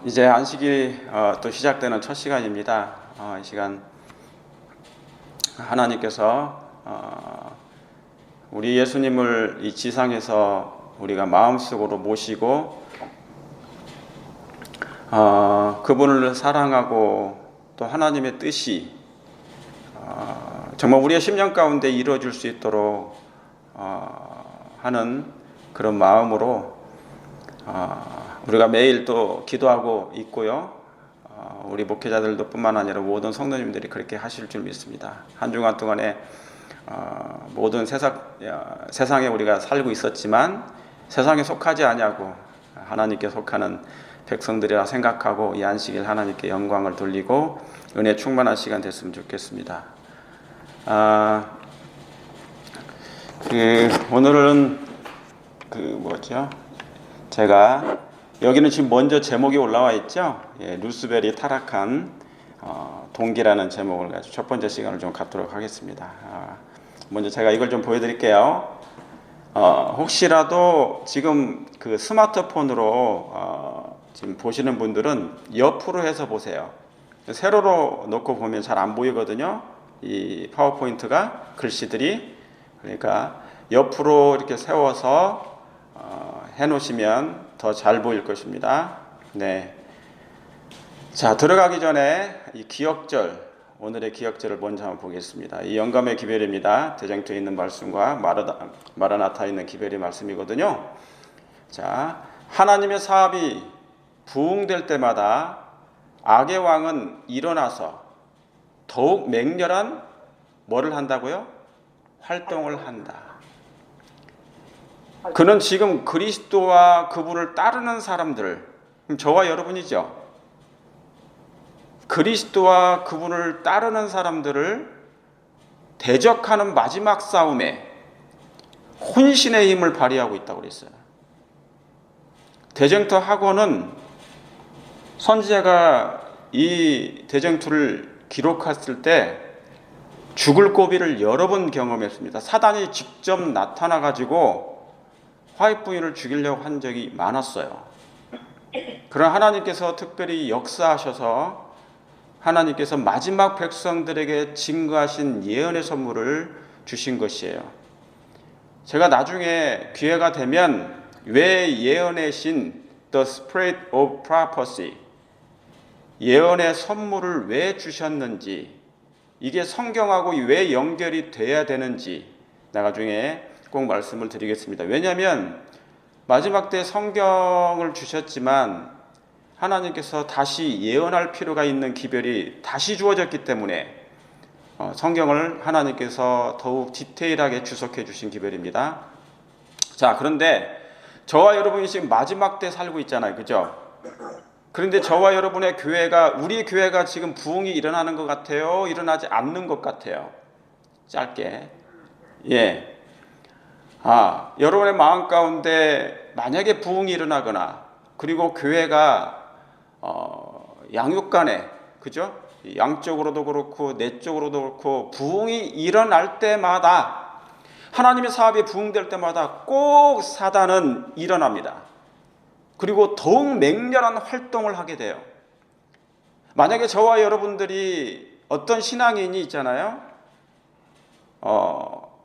이제 안식이 또 시작되는 첫 시간입니다. 이 시간 하나님께서 우리 예수님을 이 지상에서 우리가 마음속으로 모시고 그분을 사랑하고 또 하나님의 뜻이 정말 우리의 심령 가운데 이루어질 수 있도록 하는 그런 마음으로 우리가 매일 또 기도하고 있고요. 우리 목회자들도 뿐만 아니라 모든 성도님들이 그렇게 하실 줄 믿습니다. 한 주간 동안에 모든 세상에 우리가 살고 있었지만 세상에 속하지 아니하고 하나님께 속하는 백성들이라 생각하고 이 안식일 하나님께 영광을 돌리고 은혜 충만한 시간 됐으면 좋겠습니다. 오늘은 제가 여기는 지금 먼저 제목이 올라와 있죠. 루스벨이 타락한 동기라는 제목을 가지고 첫 번째 시간을 좀 갖도록 하겠습니다. 먼저 제가 이걸 좀 보여드릴게요. 혹시라도 지금 그 스마트폰으로 지금 보시는 분들은 옆으로 해서 보세요. 세로로 놓고 보면 잘 안 보이거든요. 이 파워포인트가 글씨들이. 그러니까 옆으로 이렇게 세워서 해놓으시면 더 잘 보일 것입니다. 네. 자, 들어가기 전에 이 기억절, 오늘의 기억절을 먼저 한번 보겠습니다. 이 영감의 기별입니다. 대쟁투에 있는 말씀과 마라나타에 있는 기별의 말씀이거든요. 자, 하나님의 사업이 부흥될 때마다 악의 왕은 일어나서 더욱 맹렬한 뭐를 한다고요? 활동을 한다. 그는 지금 그리스도와 그분을 따르는 사람들, 저와 여러분이죠. 그리스도와 그분을 따르는 사람들을 대적하는 마지막 싸움에 혼신의 힘을 발휘하고 있다고 그랬어요. 대쟁투 학원은 선지자가 이 대쟁투를 기록했을 때 죽을 고비를 여러 번 경험했습니다. 사단이 직접 나타나 가지고 화이트 부인을 죽이려고 한 적이 많았어요. 그러나 하나님께서 특별히 역사하셔서 하나님께서 마지막 백성들에게 증거하신 예언의 선물을 주신 것이에요. 제가 나중에 기회가 되면 왜 예언의 신, The Spirit of Prophecy, 예언의 선물을 왜 주셨는지, 이게 성경하고 왜 연결이 돼야 되는지 나중에 꼭 말씀을 드리겠습니다. 왜냐하면 마지막 때 성경을 주셨지만 하나님께서 다시 예언할 필요가 있는 기별이 다시 주어졌기 때문에 성경을 하나님께서 더욱 디테일하게 주석해 주신 기별입니다. 자, 그런데 저와 여러분이 지금 마지막 때 살고 있잖아요. 그죠? 그런데 저와 여러분의 교회가, 우리 교회가 지금 부흥이 일어나는 것 같아요? 일어나지 않는 것 같아요? 짧게. 여러분의 마음 가운데 만약에 부흥이 일어나거나 그리고 교회가 양육간에, 그죠? 양쪽으로도 그렇고 내적으로도 그렇고 부흥이 일어날 때마다, 하나님의 사업이 부흥될 때마다 꼭 사단은 일어납니다. 그리고 더욱 맹렬한 활동을 하게 돼요. 만약에 저와 여러분들이 어떤 신앙인이 있잖아요.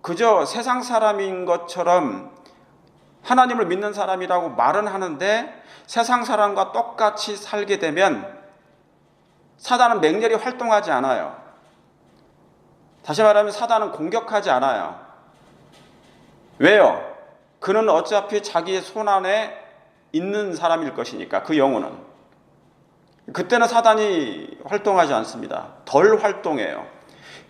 그저 세상 사람인 것처럼 하나님을 믿는 사람이라고 말은 하는데 세상 사람과 똑같이 살게 되면 사단은 맹렬히 활동하지 않아요. 다시 말하면 사단은 공격하지 않아요. 왜요? 그는 어차피 자기의 손 안에 있는 사람일 것이니까, 그 영혼은. 그때는 사단이 활동하지 않습니다. 덜 활동해요.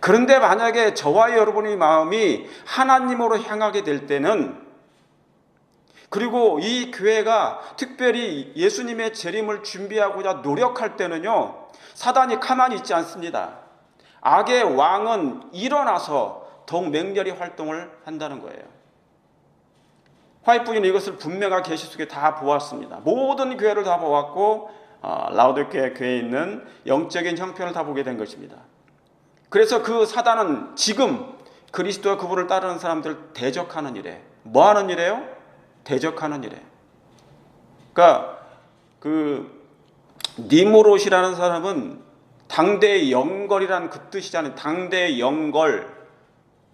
그런데 만약에 저와 여러분의 마음이 하나님으로 향하게 될 때는, 그리고 이 교회가 특별히 예수님의 재림을 준비하고자 노력할 때는요, 사단이 가만히 있지 않습니다. 악의 왕은 일어나서 더욱 맹렬히 활동을 한다는 거예요. 화이트 부인은 이것을 분명하게 계시 속에 다 보았습니다. 모든 교회를 다 보았고 라우디케아 교회에 있는 영적인 형편을 다 보게 된 것입니다. 그래서 그 사단은 지금 그리스도와 그분을 따르는 사람들을 대적하는 일에, 뭐 하는 일이에요? 대적하는 일에. 그러니까 그 니무롯이라는 사람은 당대의 영걸이라는 그 뜻이잖아요. 당대의 영걸,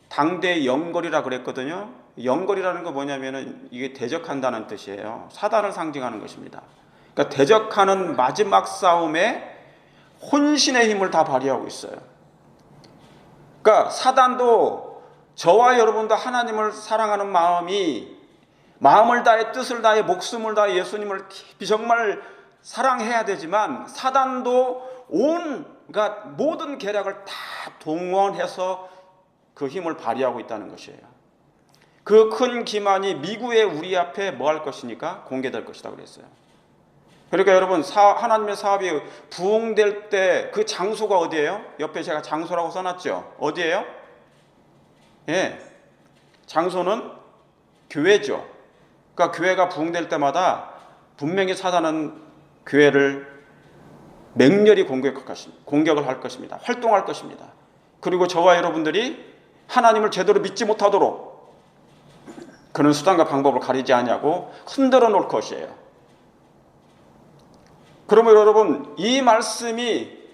당대의 영걸이라 그랬거든요. 영걸이라는 거 뭐냐면은 이게 대적한다는 뜻이에요. 사단을 상징하는 것입니다. 그러니까 대적하는 마지막 싸움에 혼신의 힘을 다 발휘하고 있어요. 그러니까 사단도 저와 여러분도 하나님을 사랑하는 마음이 마음을 다해 뜻을 다해 목숨을 다해 예수님을 깊이 정말 사랑해야 되지만 사단도 온갖 모든 계략을 다 동원해서 그 힘을 발휘하고 있다는 것이에요. 그 큰 기만이 미구의 우리 앞에 뭐 할 것이니까 공개될 것이다 그랬어요. 그러니까 여러분 하나님의 사업이 부흥될 때 그 장소가 어디예요? 옆에 제가 장소라고 써놨죠. 어디예요? 예, 장소는 교회죠. 그러니까 교회가 부흥될 때마다 분명히 사단은 교회를 맹렬히 공격을 할 것입니다. 활동할 것입니다. 그리고 저와 여러분들이 하나님을 제대로 믿지 못하도록 그런 수단과 방법을 가리지 않냐고 흔들어 놓을 것이에요. 그러면 여러분 이 말씀이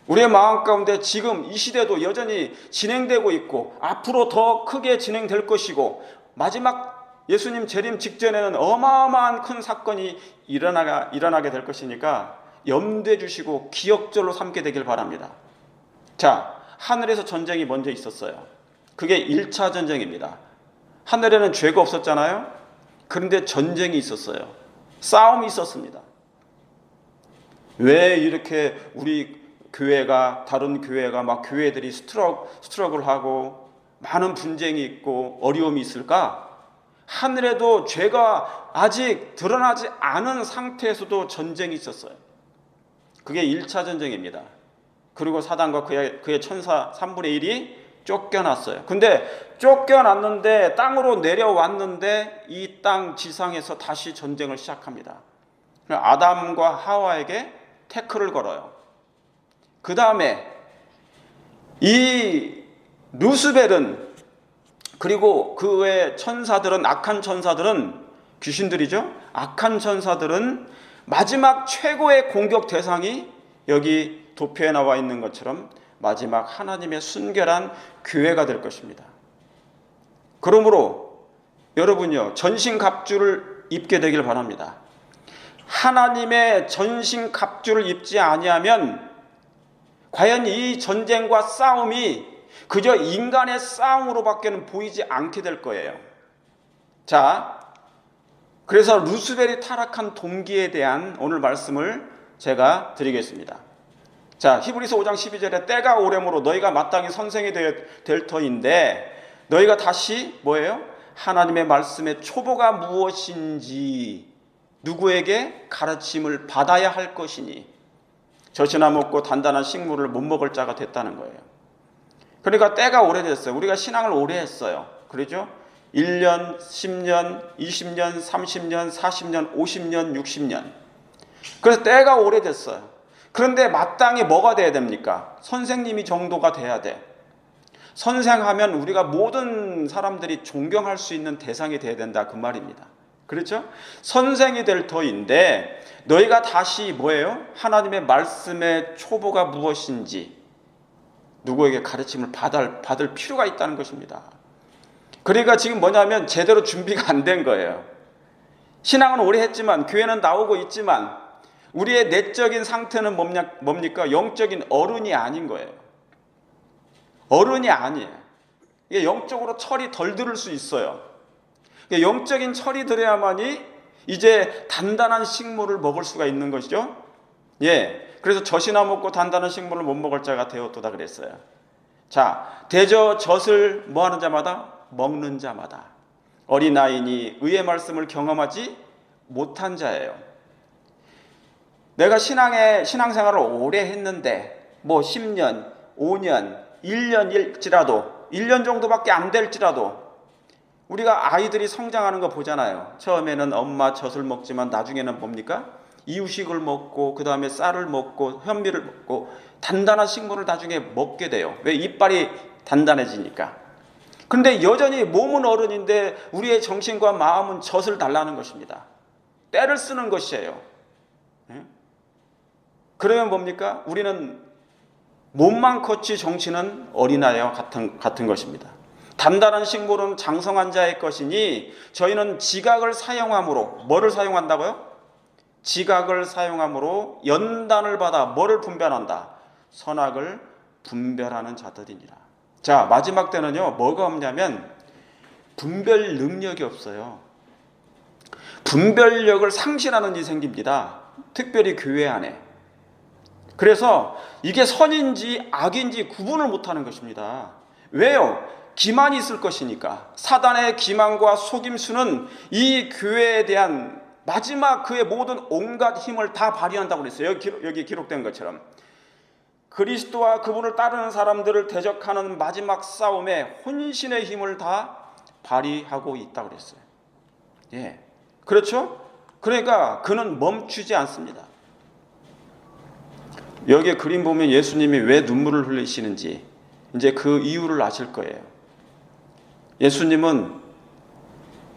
우리의 마음 가운데 지금 이 시대도 여전히 진행되고 있고 앞으로 더 크게 진행될 것이고 마지막 예수님 재림 직전에는 어마어마한 큰 사건이 일어나게 될 것이니까 염두해 주시고 기억절로 삼게 되길 바랍니다. 자, 하늘에서 전쟁이 먼저 있었어요. 그게 1차 전쟁입니다. 하늘에는 죄가 없었잖아요. 그런데 전쟁이 있었어요. 싸움이 있었습니다. 왜 이렇게 우리 교회가 다른 교회가 막 교회들이 스트럭을 하고 많은 분쟁이 있고 어려움이 있을까? 하늘에도 죄가 아직 드러나지 않은 상태에서도 전쟁이 있었어요. 그게 1차 전쟁입니다. 그리고 사단과 그의 천사 3분의 1이 쫓겨났어요. 근데 쫓겨났는데 땅으로 내려왔는데 이 땅 지상에서 다시 전쟁을 시작합니다. 아담과 하와에게 태클을 걸어요. 그 다음에 이 루스벨은 그리고 그 외 천사들은 악한 천사들은 귀신들이죠. 악한 천사들은 마지막 최고의 공격 대상이 여기 도표에 나와 있는 것처럼 마지막 하나님의 순결한 교회가 될 것입니다. 그러므로 여러분요 전신갑주를 입게 되길 바랍니다. 하나님의 전신갑주를 입지 아니하면 과연 이 전쟁과 싸움이 그저 인간의 싸움으로밖에는 보이지 않게 될 거예요. 자, 그래서 루스벨이 타락한 동기에 대한 오늘 말씀을 제가 드리겠습니다. 자, 히브리서 5장 12절에 때가 오래므로 너희가 마땅히 선생이 될 터인데 너희가 다시 뭐예요? 하나님의 말씀의 초보가 무엇인지 누구에게 가르침을 받아야 할 것이니 젖이나 먹고 단단한 식물을 못 먹을 자가 됐다는 거예요. 그러니까 때가 오래됐어요. 우리가 신앙을 오래 했어요. 그러죠? 1년, 10년, 20년, 30년, 40년, 50년, 60년. 그래서 때가 오래됐어요. 그런데 마땅히 뭐가 돼야 됩니까? 선생님이 정도가 돼야 돼. 선생하면 우리가 모든 사람들이 존경할 수 있는 대상이 돼야 된다 그 말입니다. 그렇죠? 선생이 될 터인데 너희가 다시 뭐예요? 하나님의 말씀의 초보가 무엇인지 누구에게 가르침을 받을 필요가 있다는 것입니다. 그러니까 지금 뭐냐면 제대로 준비가 안 된 거예요. 신앙은 오래 했지만 교회는 나오고 있지만 우리의 내적인 상태는 뭡니까? 영적인 어른이 아닌 거예요. 어른이 아니에요. 이게 영적으로 철이 덜 들을 수 있어요. 영적인 철이 들어야만이 이제 단단한 식물을 먹을 수가 있는 것이죠. 예, 그래서 젖이나 먹고 단단한 식물을 못 먹을 자가 되었도다 그랬어요. 자, 대저 젖을 뭐하는 자마다 먹는 자마다 어린아이니 의의 말씀을 경험하지 못한 자예요. 내가 신앙생활을 오래 했는데 뭐 10년, 5년, 1년일지라도 1년 정도밖에 안 될지라도 우리가 아이들이 성장하는 거 보잖아요. 처음에는 엄마 젖을 먹지만 나중에는 뭡니까? 이유식을 먹고 그 다음에 쌀을 먹고 현미를 먹고 단단한 식물을 나중에 먹게 돼요. 왜? 이빨이 단단해지니까. 그런데 여전히 몸은 어른인데 우리의 정신과 마음은 젖을 달라는 것입니다. 때를 쓰는 것이에요. 그러면 뭡니까? 우리는 몸만 컸지 정신은 어린아이와 같은 것입니다. 단단한 식물은 장성한 자의 것이니 저희는 지각을 사용함으로, 뭐를 사용한다고요? 지각을 사용함으로 연단을 받아 뭐를 분별한다? 선악을 분별하는 자들이니라. 자, 마지막 때는요, 뭐가 없냐면 분별 능력이 없어요. 분별력을 상실하는 일이 생깁니다. 특별히 교회 안에. 그래서 이게 선인지 악인지 구분을 못하는 것입니다. 왜요? 기만이 있을 것이니까. 사단의 기만과 속임수는 이 교회에 대한 마지막 그의 모든 온갖 힘을 다 발휘한다고 그랬어요. 여기 기록된 것처럼. 그리스도와 그분을 따르는 사람들을 대적하는 마지막 싸움에 혼신의 힘을 다 발휘하고 있다고 그랬어요. 예. 그렇죠? 그러니까 그는 멈추지 않습니다. 여기에 그림 보면 예수님이 왜 눈물을 흘리시는지 이제 그 이유를 아실 거예요. 예수님은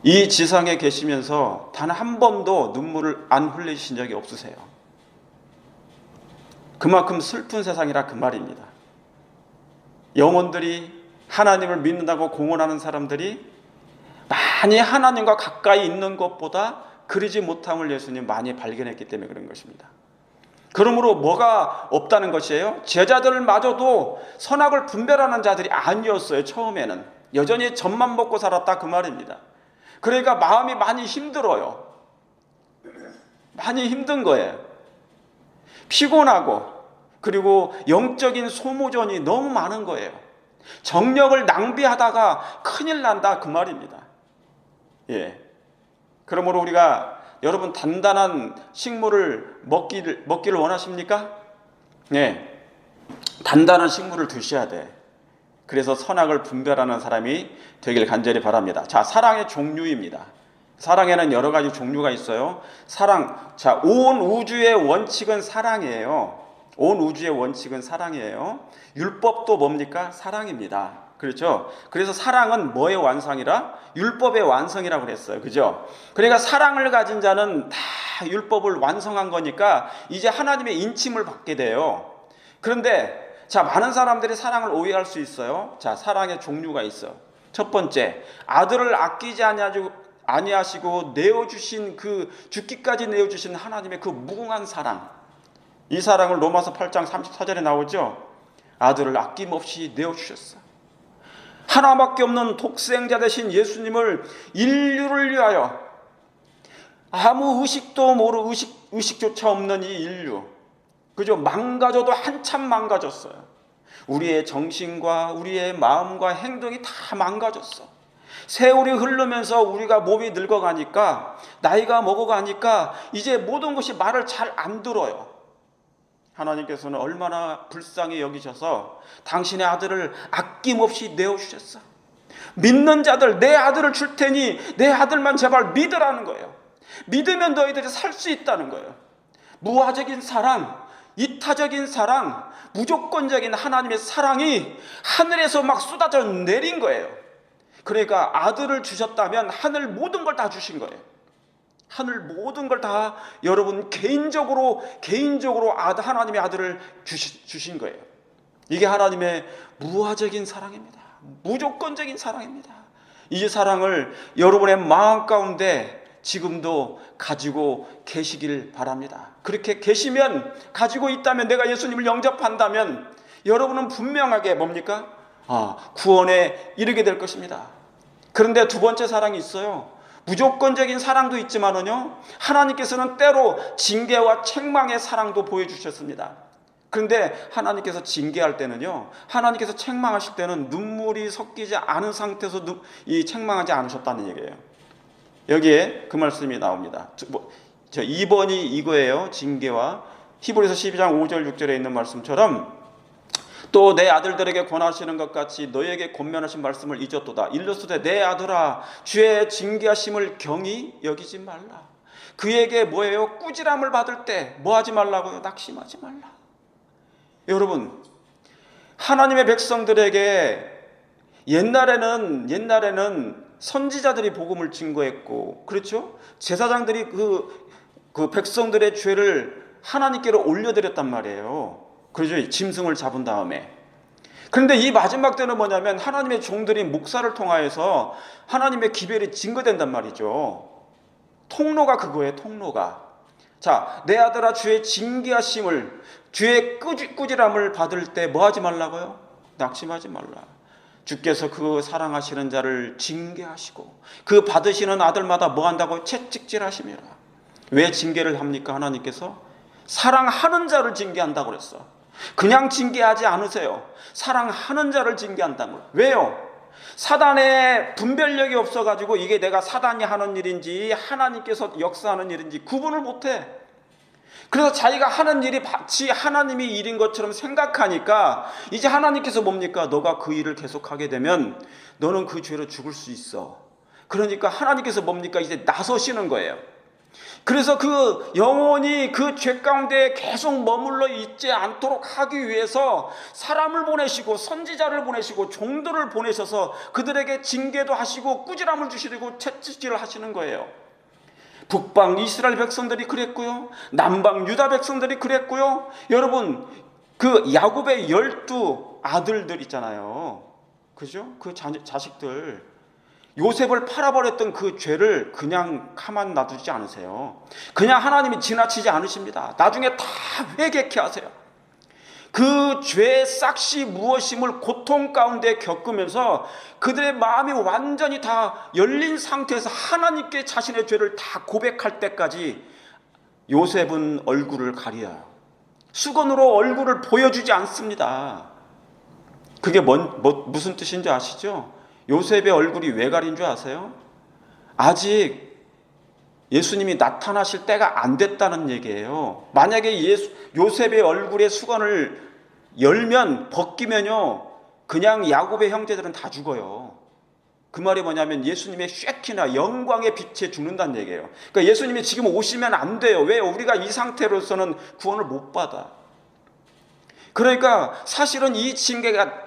이 지상에 계시면서 단 한 번도 눈물을 안 흘리신 적이 없으세요. 그만큼 슬픈 세상이라 그 말입니다. 영혼들이 하나님을 믿는다고 공언하는 사람들이 많이 하나님과 가까이 있는 것보다 그러지 못함을 예수님 많이 발견했기 때문에 그런 것입니다. 그러므로 뭐가 없다는 것이에요? 제자들마저도 선악을 분별하는 자들이 아니었어요. 처음에는 여전히 젖만 먹고 살았다 그 말입니다. 그러니까 마음이 많이 힘들어요. 많이 힘든 거예요. 피곤하고 그리고 영적인 소모전이 너무 많은 거예요. 정력을 낭비하다가 큰일 난다 그 말입니다. 예. 그러므로 우리가 여러분 단단한 식물을 먹기를 원하십니까? 네. 단단한 식물을 드셔야 돼. 그래서 선악을 분별하는 사람이 되길 간절히 바랍니다. 자, 사랑의 종류입니다. 사랑에는 여러 가지 종류가 있어요. 사랑. 자, 온 우주의 원칙은 사랑이에요. 온 우주의 원칙은 사랑이에요. 율법도 뭡니까? 사랑입니다. 그렇죠? 그래서 사랑은 뭐의 완성이라? 율법의 완성이라고 그랬어요. 그죠? 그러니까 사랑을 가진 자는 다 율법을 완성한 거니까 이제 하나님의 인침을 받게 돼요. 그런데 자, 많은 사람들이 사랑을 오해할 수 있어요. 자, 사랑의 종류가 있어. 첫 번째, 아들을 아끼지 아니하시고 내어주신 그 죽기까지 내어주신 하나님의 그 무궁한 사랑. 이 사랑을 로마서 8장 34절에 나오죠. 아들을 아낌없이 내어주셨어. 하나밖에 없는 독생자 되신 예수님을 인류를 위하여 아무 의식도 모르고 의식조차 없는 이 인류, 그죠? 망가져도 한참 망가졌어요. 우리의 정신과 우리의 마음과 행동이 다 망가졌어. 세월이 흐르면서 우리가 몸이 늙어가니까, 나이가 먹어가니까 이제 모든 것이 말을 잘 안 들어요. 하나님께서는 얼마나 불쌍히 여기셔서 당신의 아들을 아낌없이 내어주셨어. 믿는 자들, 내 아들을 줄 테니 내 아들만 제발 믿으라는 거예요. 믿으면 너희들이 살 수 있다는 거예요. 무화적인 사랑, 이타적인 사랑, 무조건적인 하나님의 사랑이 하늘에서 막 쏟아져 내린 거예요. 그러니까 아들을 주셨다면 하늘 모든 걸 다 주신 거예요. 하늘 모든 걸 다 여러분 개인적으로 하나님의 아들을 주신 거예요. 이게 하나님의 무화적인 사랑입니다. 무조건적인 사랑입니다. 이 사랑을 여러분의 마음 가운데 지금도 가지고 계시길 바랍니다. 그렇게 계시면, 가지고 있다면, 내가 예수님을 영접한다면 여러분은 분명하게 뭡니까? 구원에 이르게 될 것입니다. 그런데 두 번째 사랑이 있어요. 무조건적인 사랑도 있지만은요, 하나님께서는 때로 징계와 책망의 사랑도 보여주셨습니다. 그런데 하나님께서 징계할 때는요, 하나님께서 책망하실 때는 눈물이 섞이지 않은 상태에서 책망하지 않으셨다는 얘기예요. 여기에 그 말씀이 나옵니다. 2번이 이거예요. 징계와 히브리서 12장 5절 6절에 있는 말씀처럼, 또 내 아들들에게 권하시는 것 같이 너희에게 권면하신 말씀을 잊었도다. 일러스되 내 아들아, 주의 징계하심을 경히 여기지 말라. 그에게 뭐예요? 꾸지람을 받을 때 뭐 하지 말라고요? 낙심하지 말라. 여러분, 하나님의 백성들에게 옛날에는 선지자들이 복음을 증거했고, 그렇죠? 제사장들이 그 백성들의 죄를 하나님께로 올려드렸단 말이에요. 그러죠. 짐승을 잡은 다음에. 그런데 이 마지막 때는 뭐냐면 하나님의 종들이 목사를 통하여서 하나님의 기별이 증거된단 말이죠. 통로가 그거예요. 통로가. 자, 내 아들아 주의 징계하심을, 주의 꾸지람을 받을 때 뭐 하지 말라고요? 낙심하지 말라. 주께서 그 사랑하시는 자를 징계하시고 그 받으시는 아들마다 뭐 한다고? 채찍질하심이라. 왜 징계를 합니까? 하나님께서 사랑하는 자를 징계한다고 그랬어. 그냥 징계하지 않으세요. 사랑하는 자를 징계한다고. 왜요? 사단의 분별력이 없어가지고 이게 내가 사단이 하는 일인지 하나님께서 역사하는 일인지 구분을 못해. 그래서 자기가 하는 일이 마치 하나님의 일인 것처럼 생각하니까 이제 하나님께서 뭡니까? 너가 그 일을 계속하게 되면 너는 그 죄로 죽을 수 있어. 그러니까 하나님께서 뭡니까? 이제 나서시는 거예요. 그래서 그 영혼이 그 죄 가운데 계속 머물러 있지 않도록 하기 위해서 사람을 보내시고 선지자를 보내시고 종들을 보내셔서 그들에게 징계도 하시고 꾸지람을 주시고 채찍질을 하시는 거예요. 북방 이스라엘 백성들이 그랬고요. 남방 유다 백성들이 그랬고요. 여러분 그 야곱의 12 아들들 있잖아요. 그죠? 그 자식들 요셉을 팔아버렸던 그 죄를 그냥 가만 놔두지 않으세요. 그냥 하나님이 지나치지 않으십니다. 나중에 다 회개케 하세요. 그 죄의 싹시 무엇임을 고통 가운데 겪으면서 그들의 마음이 완전히 다 열린 상태에서 하나님께 자신의 죄를 다 고백할 때까지 요셉은 얼굴을 가려요. 수건으로 얼굴을 보여주지 않습니다. 그게 무슨 뜻인지 아시죠? 요셉의 얼굴이 왜 가린 줄 아세요? 아직 예수님이 나타나실 때가 안 됐다는 얘기예요. 만약에 요셉의 얼굴에 수건을 열면 벗기면요 그냥 야곱의 형제들은 다 죽어요. 그 말이 뭐냐면 예수님의 쉐키나 영광의 빛에 죽는다는 얘기예요. 그러니까 예수님이 지금 오시면 안 돼요. 왜? 우리가 이 상태로서는 구원을 못 받아. 그러니까 사실은 이 징계와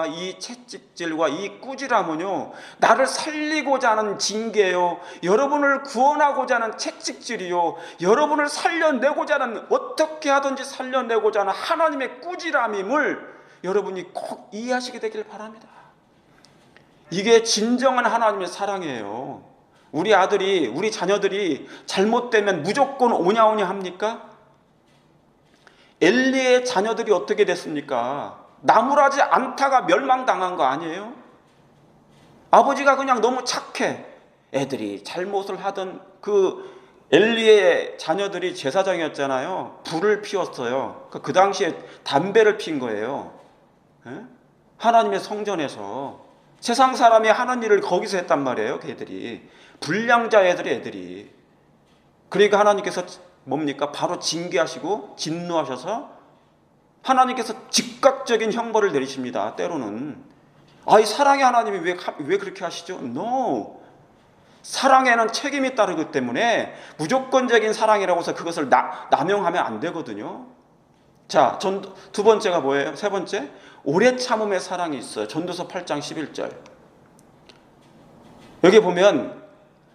이 채찍질과 이 꾸지람은요 나를 살리고자 하는 징계요, 여러분을 구원하고자 하는 채찍질이요, 여러분을 살려내고자 하는, 어떻게 하든지 살려내고자 하는 하나님의 꾸지람임을 여러분이 꼭 이해하시게 되길 바랍니다. 이게 진정한 하나님의 사랑이에요. 우리 아들이, 우리 자녀들이 잘못되면 무조건 오냐오냐 합니까? 엘리의 자녀들이 어떻게 됐습니까? 나무라지 않다가 멸망당한 거 아니에요? 아버지가 그냥 너무 착해. 애들이 잘못을 하던 그 엘리의 자녀들이 제사장이었잖아요. 불을 피웠어요. 그 당시에 담배를 핀 거예요. 하나님의 성전에서. 세상 사람이 하는 일을 거기서 했단 말이에요. 걔들이 불량자 애들이. 그러니까 하나님께서 뭡니까? 바로 징계하시고 진노하셔서 하나님께서 즉각적인 형벌을 내리십니다. 때로는. 이 사랑의 하나님이 왜 그렇게 하시죠? No. 사랑에는 책임이 따르기 때문에 무조건적인 사랑이라고 해서 그것을 남용하면 안 되거든요. 자, 두 번째가 뭐예요? 세 번째, 오래 참음의 사랑이 있어요. 전도서 8장 11절. 여기 보면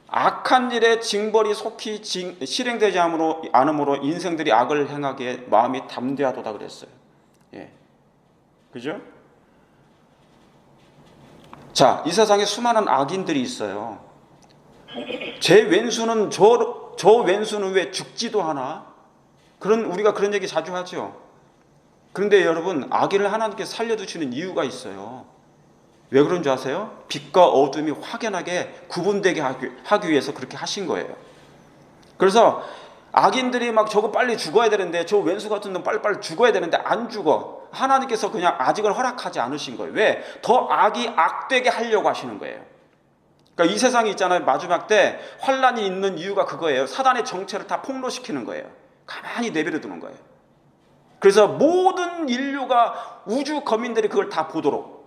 악한 일의 징벌이 속히 실행되지 않으므로 인생들이 악을 행하기에 마음이 담대하도다 그랬어요. 예, 그죠? 자, 이 세상에 수많은 악인들이 있어요. 제 왼수는 저 왼수는 왜 죽지도 않아? 우리가 그런 얘기 자주 하죠. 그런데 여러분, 악인을 하나님께 살려두시는 이유가 있어요. 왜 그런 줄 아세요? 빛과 어둠이 확연하게 구분되게 하기 위해서 그렇게 하신 거예요. 그래서 악인들이 막 저거 빨리 죽어야 되는데, 저 왼수 같은 놈 빨리빨리 죽어야 되는데 안 죽어. 하나님께서 그냥 아직은 허락하지 않으신 거예요. 왜? 더 악이 악되게 하려고 하시는 거예요. 그러니까 이 세상이 있잖아요. 마지막 때 환란이 있는 이유가 그거예요. 사단의 정체를 다 폭로시키는 거예요. 가만히 내버려 두는 거예요. 그래서 모든 인류가, 우주 거민들이 그걸 다 보도록.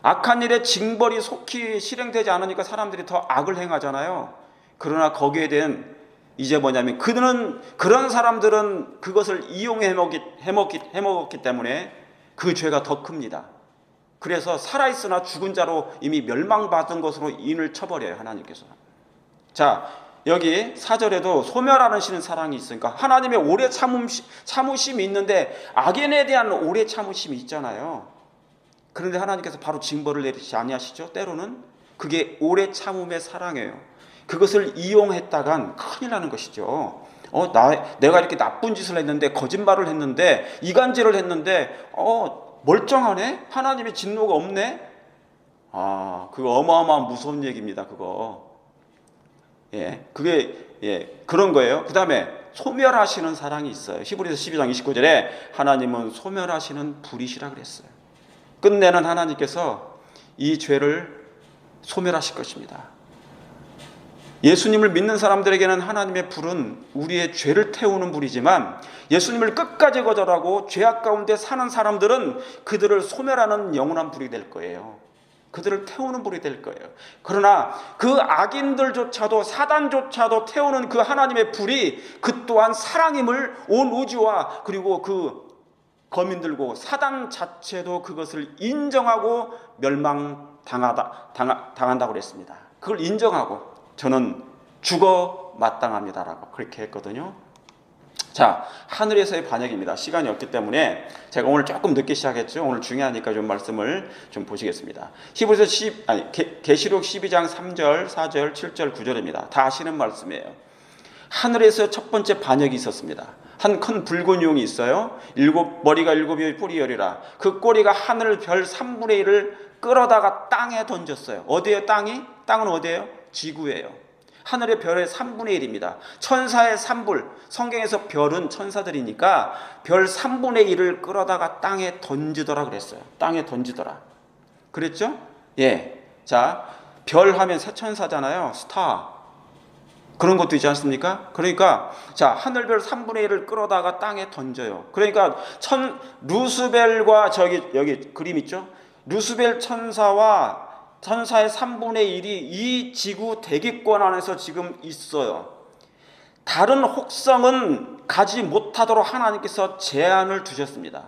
악한 일의 징벌이 속히 실행되지 않으니까 사람들이 더 악을 행하잖아요. 그러나 거기에 대한 이제 뭐냐면 그런 사람들은 그것을 이용해 먹었기 때문에 그 죄가 더 큽니다. 그래서 살아있으나 죽은 자로 이미 멸망받은 것으로 인을 쳐버려요, 하나님께서. 자, 여기 4절에도 소멸하시는 사랑이 있으니까 하나님의 오래 참으심이 있는데 악인에 대한 오래 참으심이 있잖아요. 그런데 하나님께서 바로 징벌을 내리시지 아니하시죠? 때로는 그게 오래 참음의 사랑이에요. 그것을 이용했다간 큰일 나는 것이죠. 내가 이렇게 나쁜 짓을 했는데, 거짓말을 했는데, 이간질을 했는데 멀쩡하네? 하나님의 진노가 없네? 그거 어마어마한 무서운 얘기입니다. 그거. 그게 그런 거예요. 그 다음에 소멸하시는 사랑이 있어요. 히브리서 12장 29절에 하나님은 소멸하시는 불이시라 그랬어요. 끝내는 하나님께서 이 죄를 소멸하실 것입니다. 예수님을 믿는 사람들에게는 하나님의 불은 우리의 죄를 태우는 불이지만, 예수님을 끝까지 거절하고 죄악 가운데 사는 사람들은 그들을 소멸하는 영원한 불이 될 거예요. 그들을 태우는 불이 될 거예요. 그러나 그 악인들조차도, 사단조차도 태우는 그 하나님의 불이 그 또한 사랑임을 온 우주와 그리고 그 거민들고 사단 자체도 그것을 인정하고 멸망당한다고 그랬습니다. 그걸 인정하고 저는 죽어 마땅합니다라고 그렇게 했거든요. 자, 하늘에서의 반역입니다. 시간이 없기 때문에 제가 오늘 조금 늦게 시작했죠. 오늘 중요하니까 좀 말씀을 좀 보시겠습니다. 계시록 12장 3절, 4절, 7절, 9절입니다. 다 아시는 말씀이에요. 하늘에서 첫 번째 반역이 있었습니다. 한 큰 붉은 용이 있어요. 머리가 7이 뿔이 10이라. 그 꼬리가 하늘 별 3분의 1을 끌어다가 땅에 던졌어요. 어디에요? 땅은 어디에요? 지구예요. 하늘의 별의 3분의 1입니다. 천사의 3불, 성경에서 별은 천사들이니까 별 3분의 1을 끌어다가 땅에 던지더라 그랬어요. 땅에 던지더라 그랬죠? 자, 별 하면 새천사잖아요. 스타. 그런 것도 있지 않습니까? 그러니까 자, 하늘별 3분의 1을 끌어다가 땅에 던져요. 그러니까 루스벨과 여기 그림 있죠? 루스벨 천사와 천사의 3분의 1이 이 지구 대기권 안에서 지금 있어요. 다른 혹성은 가지 못하도록 하나님께서 제한을 두셨습니다.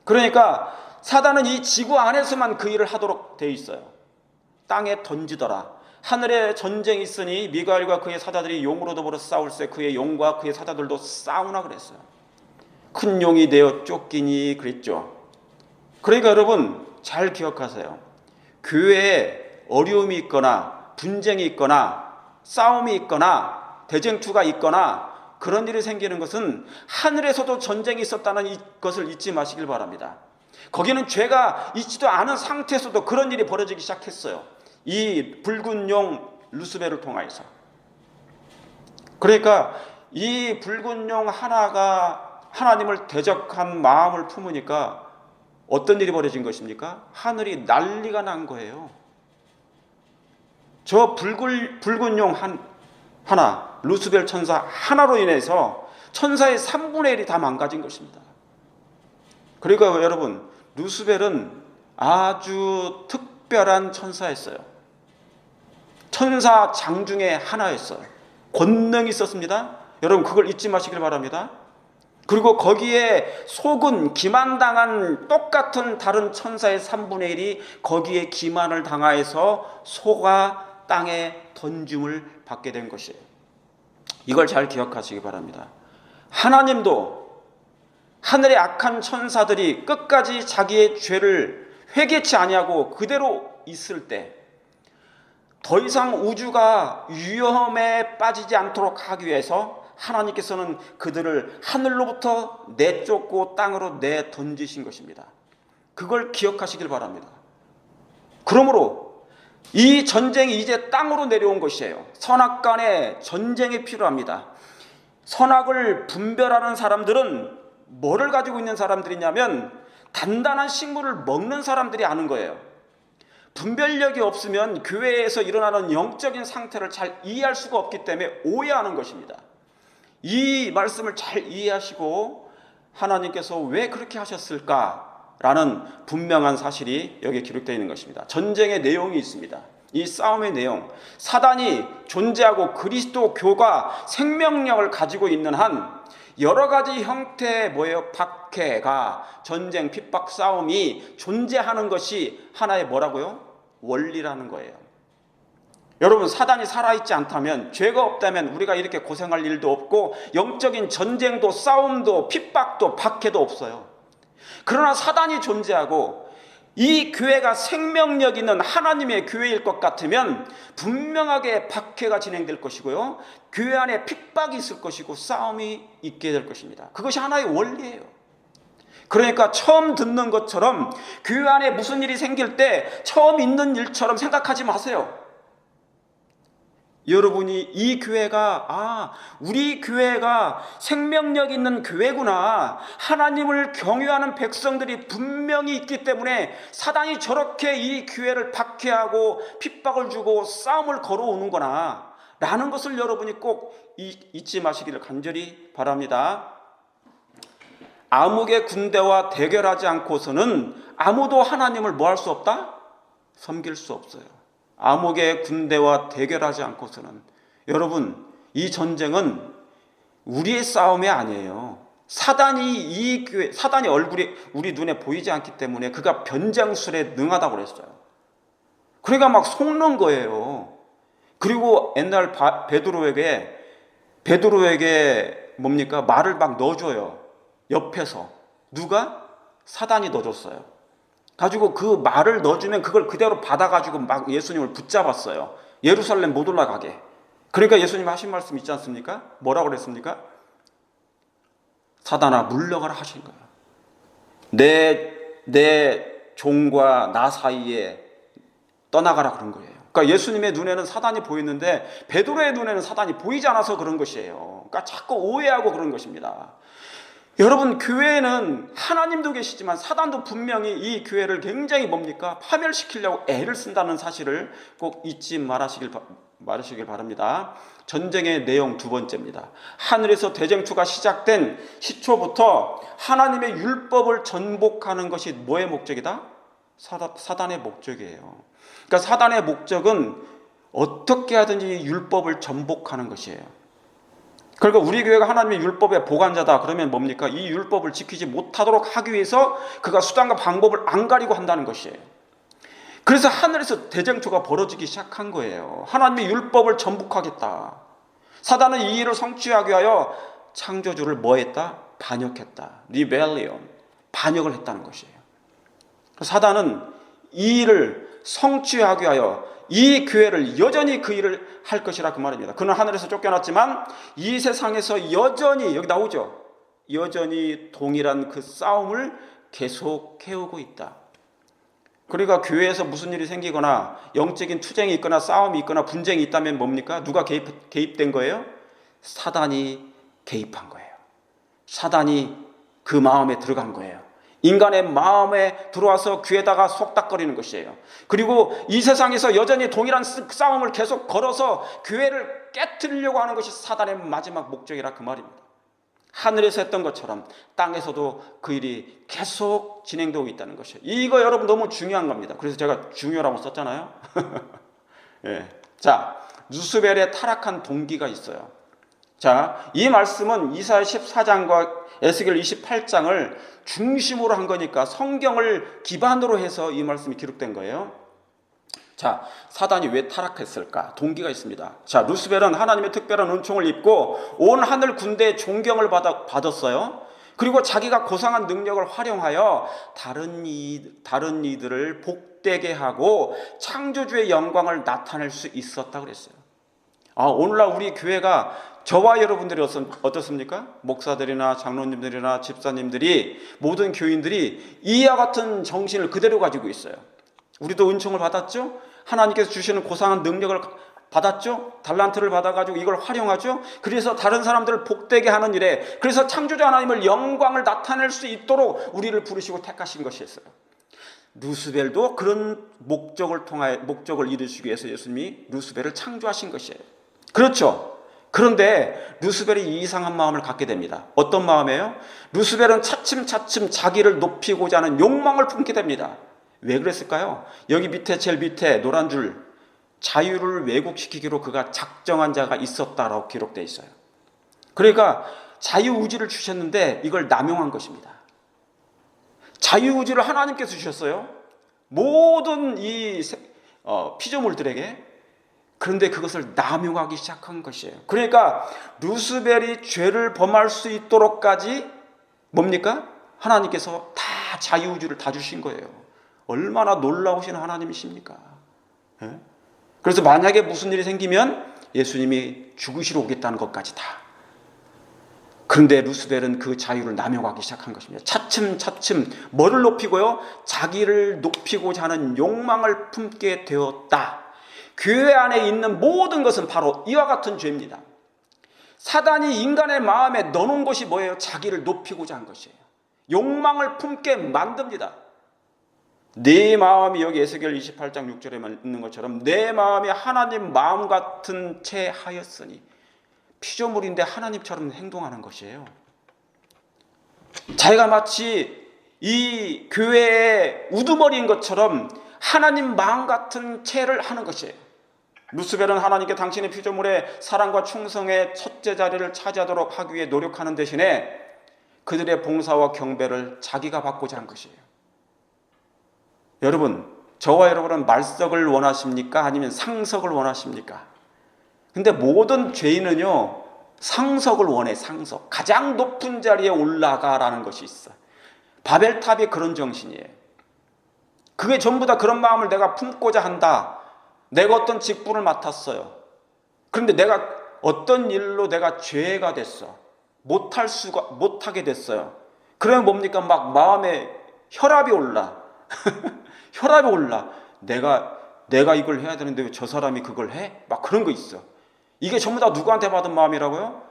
그러니까 사단은 이 지구 안에서만 그 일을 하도록 되어 있어요. 땅에 던지더라. 하늘에 전쟁이 있으니 미가엘과 그의 사자들이 용으로 더불어 싸울세. 그의 용과 그의 사자들도 싸우나 그랬어요. 큰 용이 되어 쫓기니 그랬죠. 그러니까 여러분 잘 기억하세요. 교회에 어려움이 있거나 분쟁이 있거나 싸움이 있거나 대쟁투가 있거나 그런 일이 생기는 것은 하늘에서도 전쟁이 있었다는 것을 잊지 마시길 바랍니다. 거기는 죄가 있지도 않은 상태에서도 그런 일이 벌어지기 시작했어요. 이 붉은 용 루스벨을 통하여서. 그러니까 이 붉은 용 하나가 하나님을 대적한 마음을 품으니까 어떤 일이 벌어진 것입니까? 하늘이 난리가 난 거예요. 저 붉은 용 하나, 루스벨 천사 하나로 인해서 천사의 3분의 1이 다 망가진 것입니다. 그러니까 여러분, 루스벨은 아주 특별한 천사였어요. 천사 장 중에 하나였어요. 권능이 있었습니다. 여러분 그걸 잊지 마시길 바랍니다. 그리고 거기에 속은 기만당한 똑같은 다른 천사의 3분의 1이 거기에 기만을 당하여서 속아 땅에 던짐을 받게 된 것이에요. 이걸 잘 기억하시기 바랍니다. 하나님도 하늘의 악한 천사들이 끝까지 자기의 죄를 회개치 아니하고 그대로 있을 때 더 이상 우주가 위험에 빠지지 않도록 하기 위해서 하나님께서는 그들을 하늘로부터 내쫓고 땅으로 내던지신 것입니다. 그걸 기억하시길 바랍니다. 그러므로 이 전쟁이 이제 땅으로 내려온 것이에요. 선악 간의 전쟁이 필요합니다. 선악을 분별하는 사람들은 뭐를 가지고 있는 사람들이냐면 단단한 식물을 먹는 사람들이 아는 거예요. 분별력이 없으면 교회에서 일어나는 영적인 상태를 잘 이해할 수가 없기 때문에 오해하는 것입니다. 이 말씀을 잘 이해하시고 하나님께서 왜 그렇게 하셨을까라는 분명한 사실이 여기에 기록되어 있는 것입니다. 전쟁의 내용이 있습니다. 이 싸움의 내용, 사단이 존재하고 그리스도교가 생명력을 가지고 있는 한 여러 가지 형태의 박해가 전쟁, 핍박, 싸움이 존재하는 것이 하나의 뭐라고요? 원리라는 거예요. 여러분, 사단이 살아있지 않다면, 죄가 없다면 우리가 이렇게 고생할 일도 없고 영적인 전쟁도 싸움도 핍박도 박해도 없어요. 그러나 사단이 존재하고 이 교회가 생명력 있는 하나님의 교회일 것 같으면 분명하게 박해가 진행될 것이고요, 교회 안에 핍박이 있을 것이고 싸움이 있게 될 것입니다. 그것이 하나의 원리예요. 그러니까 처음 듣는 것처럼 교회 안에 무슨 일이 생길 때 처음 있는 일처럼 생각하지 마세요. 여러분이 이 교회가 우리 교회가 생명력 있는 교회구나, 하나님을 경외하는 백성들이 분명히 있기 때문에 사단이 저렇게 이 교회를 박해하고 핍박을 주고 싸움을 걸어오는구나 라는 것을 여러분이 꼭 잊지 마시기를 간절히 바랍니다. 암흑의 군대와 대결하지 않고서는 아무도 하나님을 뭐 할 수 없다? 섬길 수 없어요. 암흑의 군대와 대결하지 않고서는, 여러분, 이 전쟁은 우리의 싸움이 아니에요. 사단이 얼굴이 우리 눈에 보이지 않기 때문에 그가 변장술에 능하다고 그랬어요. 그러니까 막 속는 거예요. 그리고 옛날 베드로에게 뭡니까? 말을 막 넣어줘요. 옆에서. 누가? 사단이 넣어줬어요. 가지고 그 말을 넣어주면 그걸 그대로 받아가지고 막 예수님을 붙잡았어요. 예루살렘 못 올라가게. 그러니까 예수님 하신 말씀 있지 않습니까? 뭐라고 그랬습니까? 사단아, 물러가라 하신 거예요. 내 종과 나 사이에 떠나가라 그런 거예요. 그러니까 예수님의 눈에는 사단이 보이는데 베드로의 눈에는 사단이 보이지 않아서 그런 것이에요. 그러니까 자꾸 오해하고 그런 것입니다. 여러분, 교회에는 하나님도 계시지만 사단도 분명히 이 교회를 굉장히 뭡니까? 파멸시키려고 애를 쓴다는 사실을 꼭 잊지 말으시길 바랍니다. 전쟁의 내용 두 번째입니다. 하늘에서 대쟁투가 시작된 시초부터 하나님의 율법을 전복하는 것이 뭐의 목적이다? 사단의 목적이에요. 그러니까 사단의 목적은 어떻게 하든지 율법을 전복하는 것이에요. 그러니까 우리 교회가 하나님의 율법의 보관자다 그러면 뭡니까? 이 율법을 지키지 못하도록 하기 위해서 그가 수단과 방법을 안 가리고 한다는 것이에요. 그래서 하늘에서 대쟁투가 벌어지기 시작한 거예요. 하나님의 율법을 전복하겠다. 사단은 이 일을 성취하기 위하여 창조주를 뭐 했다? 반역했다. Rebellion. 반역을 했다는 것이에요. 사단은 이 일을 성취하기 위하여 이 교회를 여전히 그 일을 할 것이라 그 말입니다. 그는 하늘에서 쫓겨났지만 이 세상에서 여전히, 여기 나오죠, 여전히 동일한 그 싸움을 계속 해오고 있다. 그러니까 교회에서 무슨 일이 생기거나 영적인 투쟁이 있거나 싸움이 있거나 분쟁이 있다면 뭡니까? 누가 개입된 거예요? 사단이 개입한 거예요. 사단이 그 마음에 들어간 거예요. 인간의 마음에 들어와서 귀에다가 속닥거리는 것이에요. 그리고 이 세상에서 여전히 동일한 싸움을 계속 걸어서 교회를 깨트리려고 하는 것이 사단의 마지막 목적이라 그 말입니다. 하늘에서 했던 것처럼 땅에서도 그 일이 계속 진행되고 있다는 것이에요. 이거 여러분 너무 중요한 겁니다. 그래서 제가 중요라고 썼잖아요. 예. 자, 루스벨의 타락한 동기가 있어요. 자, 이 말씀은 이사야 14장과 에스겔 28장을 중심으로 한 거니까 성경을 기반으로 해서 이 말씀이 기록된 거예요. 자, 사단이 왜 타락했을까? 동기가 있습니다. 자, 루스벨은 하나님의 특별한 은총을 입고 온 하늘 군대의 존경을 받았어요. 그리고 자기가 고상한 능력을 활용하여 다른 이들을 복되게 하고 창조주의 영광을 나타낼 수 있었다 그랬어요. 오늘날 우리 교회가 저와 여러분들이 어떻습니까? 목사들이나 장로님들이나 집사님들이, 모든 교인들이 이와 같은 정신을 그대로 가지고 있어요. 우리도 은총을 받았죠? 하나님께서 주시는 고상한 능력을 받았죠? 달란트를 받아가지고 이걸 활용하죠? 그래서 다른 사람들을 복되게 하는 일에, 그래서 창조주 하나님을 영광을 나타낼 수 있도록 우리를 부르시고 택하신 것이었어요. 루스벨도 그런 목적을 이루시기 위해서 예수님이 루스벨을 창조하신 것이에요. 그렇죠? 그런데 루스벨이 이상한 마음을 갖게 됩니다. 어떤 마음이에요? 루스벨은 차츰차츰 자기를 높이고자 하는 욕망을 품게 됩니다. 왜 그랬을까요? 여기 제일 밑에 노란 줄, 자유를 왜곡시키기로 그가 작정한 자가 있었다라고 기록되어 있어요. 그러니까 자유의지를 주셨는데 이걸 남용한 것입니다. 자유의지를 하나님께서 주셨어요. 모든 이 피조물들에게. 그런데 그것을 남용하기 시작한 것이에요. 그러니까 루스벨이 죄를 범할 수 있도록까지 뭡니까? 하나님께서 다 자유의지를 다 주신 거예요. 얼마나 놀라우신 하나님이십니까? 예? 그래서 만약에 무슨 일이 생기면 예수님이 죽으시러 오겠다는 것까지 다. 그런데 루스벨은 그 자유를 남용하기 시작한 것입니다. 차츰차츰 뭐를 높이고요? 자기를 높이고자 하는 욕망을 품게 되었다. 교회 안에 있는 모든 것은 바로 이와 같은 죄입니다. 사단이 인간의 마음에 넣어놓은 것이 뭐예요? 자기를 높이고자 한 것이에요. 욕망을 품게 만듭니다. 내 마음이, 여기 에스겔 28장 6절에 있는 것처럼 내 마음이 하나님 마음 같은 채 하였으니, 피조물인데 하나님처럼 행동하는 것이에요. 자기가 마치 이 교회의 우두머리인 것처럼 하나님 마음 같은 채를 하는 것이에요. 루스벨은 하나님께 당신의 피조물의 사랑과 충성의 첫째 자리를 차지하도록 하기 위해 노력하는 대신에 그들의 봉사와 경배를 자기가 받고자 한 것이에요. 여러분, 저와 여러분은 말석을 원하십니까? 아니면 상석을 원하십니까? 근데 모든 죄인은요, 상석을 원해. 상석. 가장 높은 자리에 올라가라는 것이 있어. 바벨탑이 그런 정신이에요. 그게 전부 다 그런 마음을 내가 품고자 한다. 내가 어떤 직분을 맡았어요. 그런데 내가 어떤 일로 내가 죄가 됐어. 못하게 됐어요. 그러면 뭡니까? 막 마음에 혈압이 올라. 혈압이 올라. 내가 이걸 해야 되는데 왜 저 사람이 그걸 해? 막 그런 거 있어. 이게 전부 다 누구한테 받은 마음이라고요?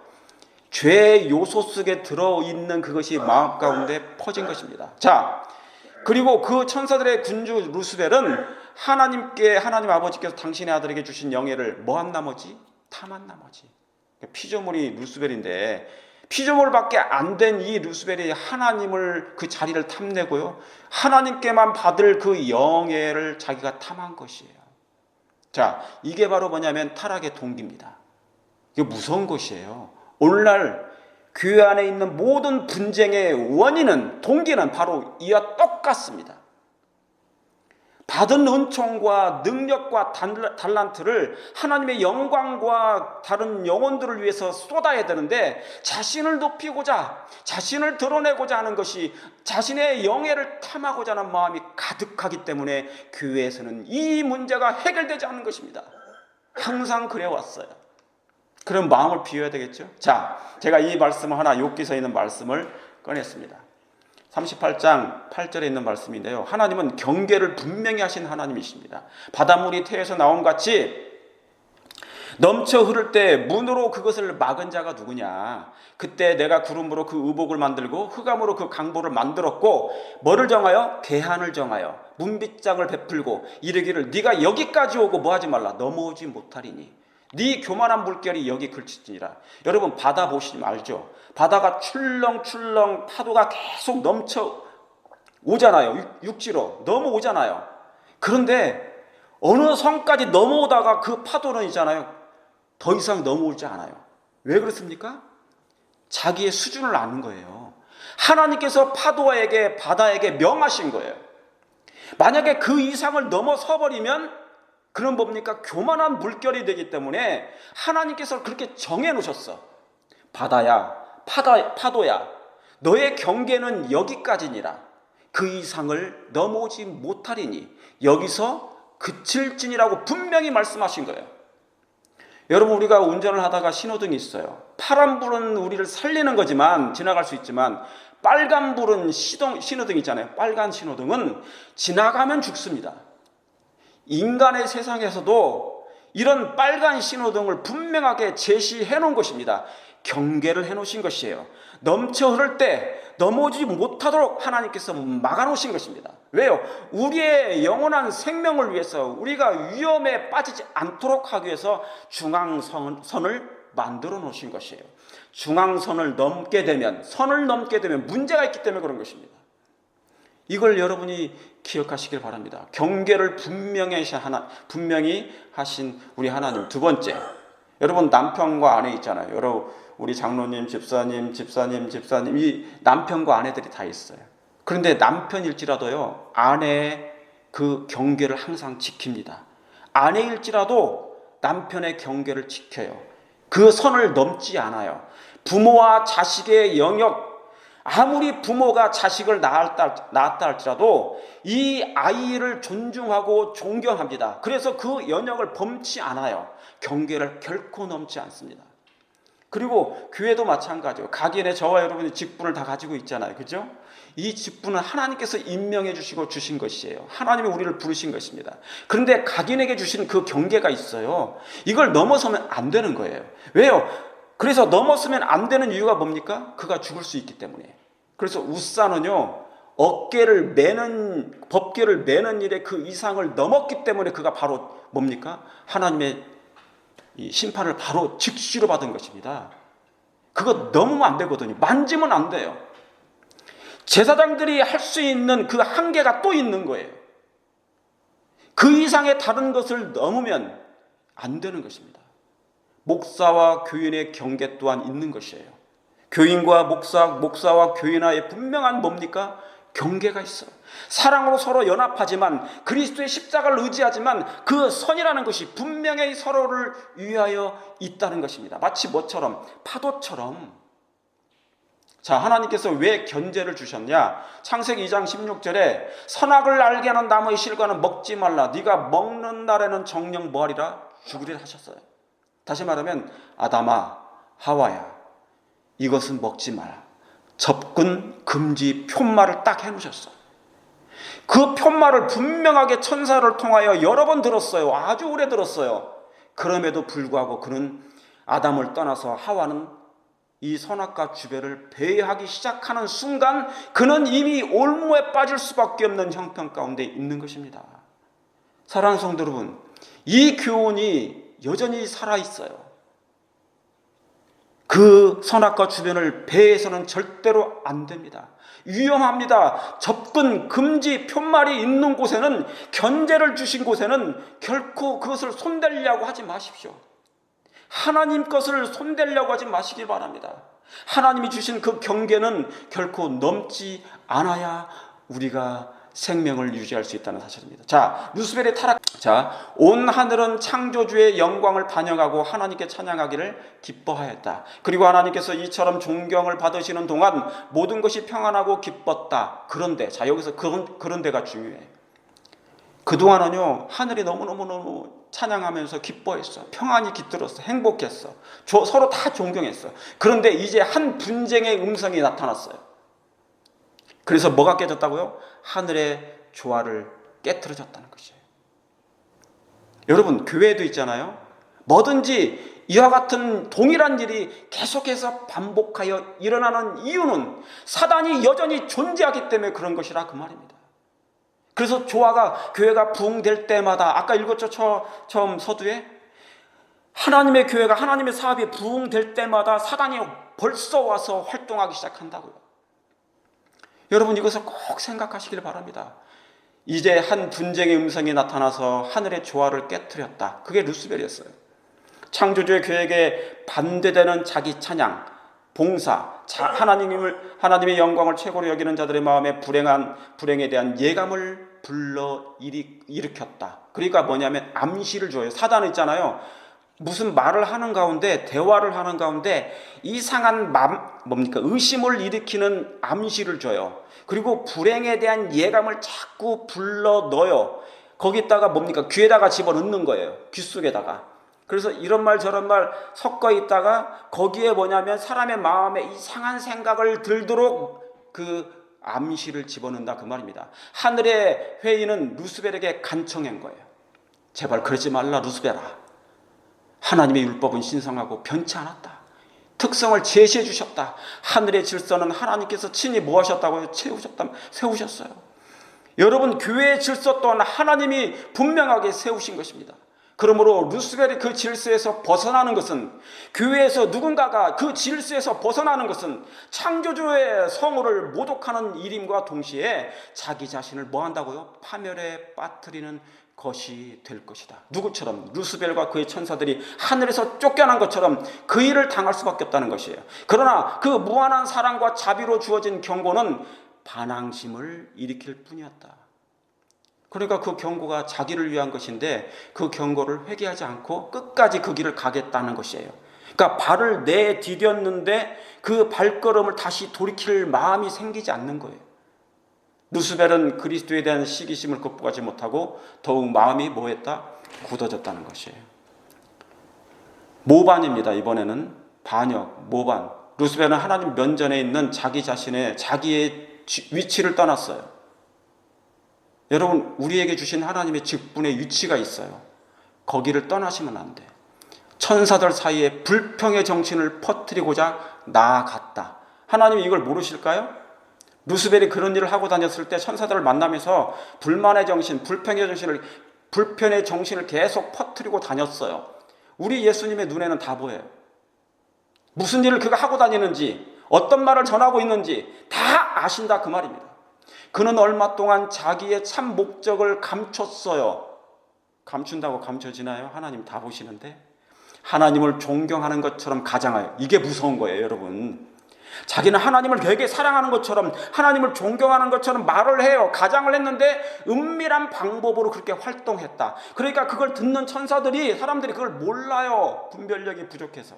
죄의 요소 속에 들어있는 그것이 마음 가운데 퍼진 것입니다. 자, 그리고 그 천사들의 군주 루스벨은 하나님 아버지께서 당신의 아들에게 주신 영예를 뭐한 나머지? 탐한 나머지. 피조물이 루스벨인데 피조물밖에 안 된 이 루스벨이 하나님을, 그 자리를 탐내고요, 하나님께만 받을 그 영예를 자기가 탐한 것이에요. 자, 이게 바로 뭐냐면 타락의 동기입니다. 이게 무서운 것이에요. 오늘날 교회 안에 있는 모든 분쟁의 원인은, 동기는 바로 이와 똑같습니다. 받은 은총과 능력과 달란트를 하나님의 영광과 다른 영혼들을 위해서 쏟아야 되는데, 자신을 높이고자, 자신을 드러내고자 하는 것이, 자신의 영예를 탐하고자 하는 마음이 가득하기 때문에 교회에서는 이 문제가 해결되지 않는 것입니다. 항상 그래왔어요. 그럼 마음을 비워야 되겠죠. 자, 제가 이 말씀을 하나, 욥기서에 있는 말씀을 꺼냈습니다. 38장 8절에 있는 말씀인데요, 하나님은 경계를 분명히 하신 하나님이십니다. 바닷물이 태에서 나온 같이 넘쳐 흐를 때 문으로 그것을 막은 자가 누구냐? 그때 내가 구름으로 그 의복을 만들고 흑암으로 그 강보를 만들었고, 뭐를 정하여? 계한을 정하여 문빗장을 베풀고 이르기를 네가 여기까지 오고 뭐하지 말라, 넘어오지 못하리니 네 교만한 물결이 여기 그치니라. 여러분, 바다 보시면 알죠? 바다가 출렁출렁 파도가 계속 넘쳐 오잖아요. 육지로 넘어오잖아요. 그런데 어느 성까지 넘어오다가 그 파도는 있잖아요, 더 이상 넘어오지 않아요. 왜 그렇습니까? 자기의 수준을 아는 거예요. 하나님께서 파도에게, 바다에게 명하신 거예요. 만약에 그 이상을 넘어서 버리면 그런 뭡니까? 교만한 물결이 되기 때문에 하나님께서 그렇게 정해 놓으셨어. 바다야, 파도야, 너의 경계는 여기까지니라. 그 이상을 넘어오지 못하리니 여기서 그칠지니라고 분명히 말씀하신 거예요. 여러분, 우리가 운전을 하다가 신호등이 있어요. 파란불은 우리를 살리는 거지만, 지나갈 수 있지만, 빨간불은 신호등 있잖아요. 빨간 신호등은 지나가면 죽습니다. 인간의 세상에서도 이런 빨간 신호등을 분명하게 제시해 놓은 것입니다. 경계를 해 놓으신 것이에요. 넘쳐 흐를 때 넘어오지 못하도록 하나님께서 막아 놓으신 것입니다. 왜요? 우리의 영원한 생명을 위해서, 우리가 위험에 빠지지 않도록 하기 위해서 중앙선을 만들어 놓으신 것이에요. 중앙선을 넘게 되면, 선을 넘게 되면 문제가 있기 때문에 그런 것입니다. 이걸 여러분이 기억하시길 바랍니다. 경계를 분명히 하신 우리 하나님. 두 번째, 여러분, 남편과 아내 있잖아요. 여러분, 우리 장로님, 집사님, 이 남편과 아내들이 다 있어요. 그런데 남편일지라도요, 아내의 그 경계를 항상 지킵니다. 아내일지라도 남편의 경계를 지켜요. 그 선을 넘지 않아요. 부모와 자식의 영역, 아무리 부모가 자식을 낳았다 할지라도 이 아이를 존중하고 존경합니다. 그래서 그 영역을 범치 않아요. 경계를 결코 넘지 않습니다. 그리고 교회도 마찬가지예요. 각인에 저와 여러분이 직분을 다 가지고 있잖아요. 그죠? 이 직분은 하나님께서 임명해 주시고 주신 것이에요. 하나님이 우리를 부르신 것입니다. 그런데 각인에게 주신 그 경계가 있어요. 이걸 넘어서면 안 되는 거예요. 왜요? 그래서 넘어서면 안 되는 이유가 뭡니까? 그가 죽을 수 있기 때문에. 그래서 웃사는요, 법궤를 매는 일에 그 이상을 넘었기 때문에 그가 바로 뭡니까? 하나님의 이 심판을 바로 즉시로 받은 것입니다. 그거 넘으면 안 되거든요. 만지면 안 돼요. 제사장들이 할 수 있는 그 한계가 또 있는 거예요. 그 이상의 다른 것을 넘으면 안 되는 것입니다. 목사와 교인의 경계 또한 있는 것이에요. 교인과 목사와 교인와의 분명한 뭡니까? 경계가 있어요. 사랑으로 서로 연합하지만, 그리스도의 십자가를 의지하지만 그 선이라는 것이 분명히 서로를 위하여 있다는 것입니다. 마치 뭐처럼? 파도처럼. 자, 하나님께서 왜 견제를 주셨냐? 창세기 2장 16절에 선악을 알게 하는 나무의 실과는 먹지 말라. 네가 먹는 날에는 정녕 뭐하리라? 죽으리라 하셨어요. 다시 말하면 아담아, 하와야, 이것은 먹지 마라. 접근 금지 표말을 딱 해놓으셨어. 그 표말을 분명하게 천사를 통하여 여러 번 들었어요. 아주 오래 들었어요. 그럼에도 불구하고 그는 아담을 떠나서 하와는 이 선악과 주배를 배회하기 시작하는 순간 그는 이미 올무에 빠질 수밖에 없는 형편 가운데 있는 것입니다. 사랑하는 성도 여러분, 이 교훈이 여전히 살아있어요. 그 선악과 주변을 배해서는 절대로 안 됩니다. 위험합니다. 접근 금지 표말이 있는 곳에는, 견제를 주신 곳에는 결코 그것을 손대려고 하지 마십시오. 하나님 것을 손대려고 하지 마시길 바랍니다. 하나님이 주신 그 경계는 결코 넘지 않아야 우리가 생명을 유지할 수 있다는 사실입니다. 자, 루스벨의 타락. 자, 온 하늘은 창조주의 영광을 반영하고 하나님께 찬양하기를 기뻐하였다. 그리고 하나님께서 이처럼 존경을 받으시는 동안 모든 것이 평안하고 기뻤다. 그런데, 자, 여기서 그런 데가 중요해. 그동안은요, 하늘이 너무너무 찬양하면서 기뻐했어. 평안이 깃들었어. 행복했어. 서로 다 존경했어. 그런데 이제 한 분쟁의 음성이 나타났어요. 그래서 뭐가 깨졌다고요? 하늘의 조화를 깨트려졌다는 것이에요. 여러분, 교회에도 있잖아요. 뭐든지 이와 같은 동일한 일이 계속해서 반복하여 일어나는 이유는 사단이 여전히 존재하기 때문에 그런 것이라 그 말입니다. 그래서 조화가, 교회가 부흥될 때마다, 아까 읽었죠, 처음 서두에? 하나님의 교회가, 하나님의 사업이 부흥될 때마다 사단이 벌써 와서 활동하기 시작한다고요. 여러분, 이것을 꼭 생각하시길 바랍니다. 이제 한 분쟁의 음성이 나타나서 하늘의 조화를 깨트렸다. 그게 루스벨이었어요. 창조주의 교회에게 반대되는 자기 찬양, 봉사, 하나님의 영광을 최고로 여기는 자들의 마음에 불행에 대한 예감을 불러 일으켰다. 그러니까 뭐냐면 암시를 줘요. 사단은 있잖아요. 무슨 말을 하는 가운데, 대화를 하는 가운데 이상한 의심을 일으키는 암시를 줘요. 그리고 불행에 대한 예감을 자꾸 불러 넣어요. 거기다가 귀에다가 집어넣는 거예요. 귀 속에다가. 그래서 이런 말 저런 말 섞어 있다가 거기에 사람의 마음에 이상한 생각을 들도록 그 암시를 집어넣는다, 그 말입니다. 하늘의 회의는 루스벨에게 간청한 거예요. 제발 그러지 말라, 루스벨아. 하나님의 율법은 신성하고 변치 않았다. 특성을 제시해 주셨다. 하늘의 질서는 하나님께서 친히 뭐 하셨다고요? 세우셨어요. 여러분, 교회의 질서 또한 하나님이 분명하게 세우신 것입니다. 그러므로 루스벨이 그 질서에서 벗어나는 것은, 교회에서 누군가가 그 질서에서 벗어나는 것은 창조주의 성호를 모독하는 일임과 동시에 자기 자신을 뭐 한다고요? 파멸에 빠뜨리는 것이 될 것이다. 누구처럼? 루스벨과 그의 천사들이 하늘에서 쫓겨난 것처럼 그 일을 당할 수밖에 없다는 것이에요. 그러나 그 무한한 사랑과 자비로 주어진 경고는 반항심을 일으킬 뿐이었다. 그러니까 그 경고가 자기를 위한 것인데 그 경고를 회개하지 않고 끝까지 그 길을 가겠다는 것이에요. 그러니까 발을 내디뎠는데 그 발걸음을 다시 돌이킬 마음이 생기지 않는 거예요. 루스벨은 그리스도에 대한 시기심을 극복하지 못하고 더욱 마음이 뭐했다? 굳어졌다는 것이에요. 모반입니다. 이번에는 반역, 모반. 루스벨은 하나님 면전에 있는 자기의 위치를 떠났어요. 여러분, 우리에게 주신 하나님의 직분의 위치가 있어요. 거기를 떠나시면 안 돼. 천사들 사이에 불평의 정신을 퍼뜨리고자 나아갔다. 하나님이 이걸 모르실까요? 루스벨이 그런 일을 하고 다녔을 때 천사들을 만나면서 불만의 정신, 불편의 정신을 계속 퍼뜨리고 다녔어요. 우리 예수님의 눈에는 다 보여요. 무슨 일을 그가 하고 다니는지, 어떤 말을 전하고 있는지 다 아신다 그 말입니다. 그는 얼마 동안 자기의 참 목적을 감췄어요. 감춘다고 감춰지나요? 하나님 다 보시는데. 하나님을 존경하는 것처럼 가장해요. 이게 무서운 거예요, 여러분. 자기는 하나님을 되게 사랑하는 것처럼, 하나님을 존경하는 것처럼 말을 해요. 가장을 했는데 은밀한 방법으로 그렇게 활동했다. 그러니까 그걸 듣는 사람들이 그걸 몰라요. 분별력이 부족해서.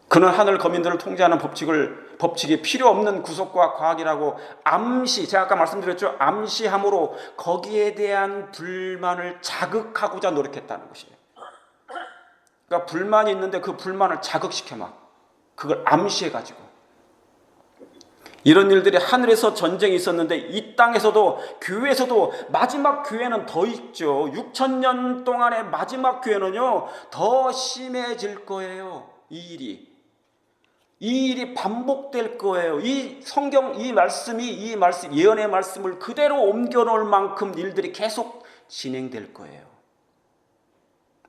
그는 하늘 거민들을 통제하는 법칙이 필요 없는 구속과 과학이라고 제가 아까 말씀드렸죠. 암시함으로 거기에 대한 불만을 자극하고자 노력했다는 것이에요. 그러니까 불만이 있는데 그 불만을 자극시켜 그걸 암시해가지고. 이런 일들이 하늘에서 전쟁이 있었는데 이 땅에서도 교회에서도 마지막 교회는 더 있죠. 6,000년 동안의 마지막 교회는요 더 심해질 거예요. 이 일이 반복될 거예요. 이 성경 이 말씀 예언의 말씀을 그대로 옮겨놓을 만큼 일들이 계속 진행될 거예요.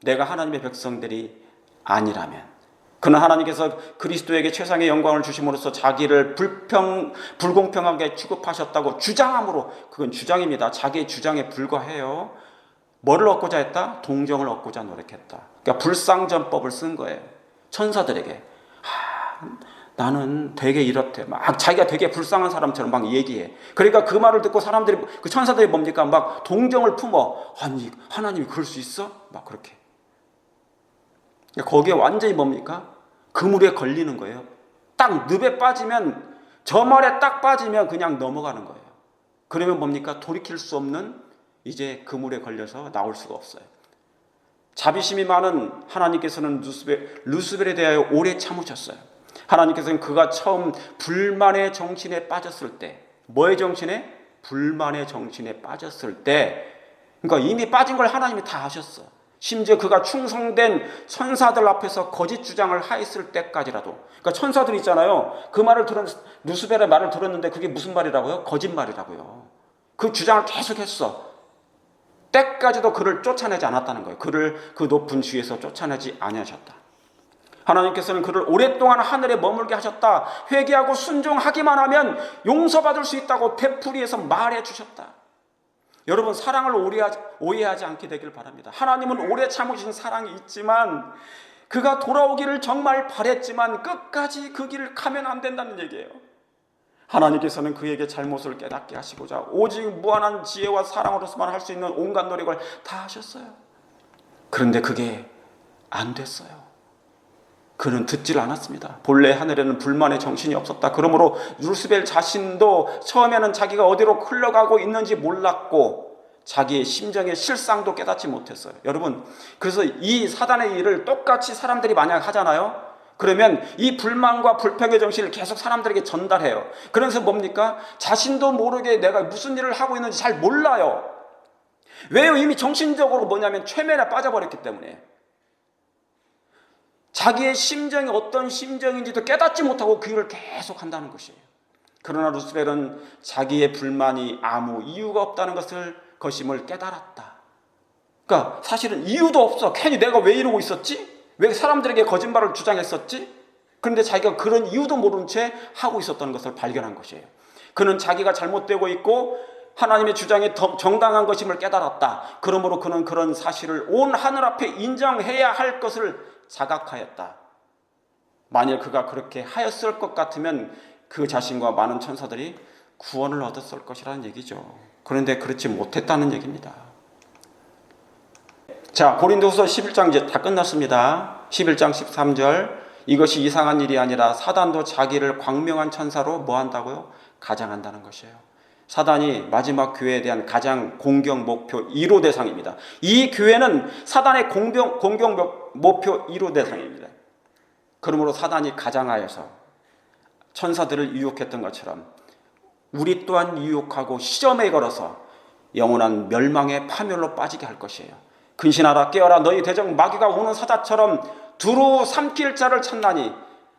내가 하나님의 백성들이 아니라면. 그는 하나님께서 그리스도에게 최상의 영광을 주심으로써 자기를 불공평하게 취급하셨다고 주장함으로, 그건 주장입니다. 자기의 주장에 불과해요. 뭐를 얻고자 했다? 동정을 얻고자 노력했다. 그러니까 불상전법을 쓴 거예요. 천사들에게. 나는 되게 이렇대. 자기가 되게 불쌍한 사람처럼 막 얘기해. 그러니까 그 말을 듣고 그 천사들이 뭡니까? 막 동정을 품어. 아니, 하나님이 그럴 수 있어? 막 그렇게. 거기에 완전히 뭡니까? 그물에 걸리는 거예요. 딱 늪에 빠지면, 저 말에 딱 빠지면 그냥 넘어가는 거예요. 그러면 뭡니까? 돌이킬 수 없는 이제 그물에 걸려서 나올 수가 없어요. 자비심이 많은 하나님께서는 루스벨에 대하여 오래 참으셨어요. 하나님께서는 그가 처음 불만의 정신에 빠졌을 때, 뭐의 정신에? 불만의 정신에 빠졌을 때, 그러니까 이미 빠진 걸 하나님이 다 아셨어. 심지어 그가 충성된 천사들 앞에서 거짓 주장을 하였을 때까지라도. 그러니까 천사들 있잖아요. 루스벨의 말을 들었는데 그게 무슨 말이라고요? 거짓말이라고요. 그 주장을 계속했어. 때까지도 그를 쫓아내지 않았다는 거예요. 그를 그 높은 지위에서 쫓아내지 아니하셨다. 하나님께서는 그를 오랫동안 하늘에 머물게 하셨다. 회개하고 순종하기만 하면 용서받을 수 있다고 되풀이해서 말해 주셨다. 여러분, 사랑을 오해하지 않게 되길 바랍니다. 하나님은 오래 참으신 사랑이 있지만, 그가 돌아오기를 정말 바랬지만 끝까지 그 길을 가면 안 된다는 얘기예요. 하나님께서는 그에게 잘못을 깨닫게 하시고자 오직 무한한 지혜와 사랑으로서만 할 수 있는 온갖 노력을 다 하셨어요. 그런데 그게 안 됐어요. 그는 듣지를 않았습니다. 본래 하늘에는 불만의 정신이 없었다. 그러므로 루스벨 자신도 처음에는 자기가 어디로 흘러가고 있는지 몰랐고 자기의 심정의 실상도 깨닫지 못했어요. 여러분, 그래서 이 사단의 일을 똑같이 사람들이 만약 하잖아요. 그러면 이 불만과 불평의 정신을 계속 사람들에게 전달해요. 그래서 뭡니까? 자신도 모르게 내가 무슨 일을 하고 있는지 잘 몰라요. 왜요? 이미 정신적으로 최면에 빠져버렸기 때문에. 자기의 심정이 어떤 심정인지도 깨닫지 못하고 그 일을 계속 한다는 것이에요. 그러나 루스벨은 자기의 불만이 아무 이유가 없다는 것임을 깨달았다. 그러니까 사실은 이유도 없어. 괜히 내가 왜 이러고 있었지? 왜 사람들에게 거짓말을 주장했었지? 그런데 자기가 그런 이유도 모른 채 하고 있었던 것을 발견한 것이에요. 그는 자기가 잘못되고 있고 하나님의 주장이 정당한 것임을 깨달았다. 그러므로 그는 그런 사실을 온 하늘 앞에 인정해야 할 것을 자각하였다. 만일 그가 그렇게 하였을 것 같으면 그 자신과 많은 천사들이 구원을 얻었을 것이라는 얘기죠. 그런데 그렇지 못했다는 얘기입니다. 자, 고린도후서 11장 이제 다 끝났습니다. 11장 13절. 이것이 이상한 일이 아니라 사단도 자기를 광명한 천사로 뭐 한다고요? 가장한다는 것이에요. 사단이 마지막 교회에 대한 가장 공경 목표 1호 대상입니다. 이 교회는 사단의 공경 목표 1호 대상입니다. 그러므로 사단이 가장하여서 천사들을 유혹했던 것처럼 우리 또한 유혹하고 시험에 걸어서 영원한 멸망의 파멸로 빠지게 할 것이에요. 근신하라 깨어라 너희 대적 마귀가 우는 사자처럼 두루 삼킬 자를 찾나니,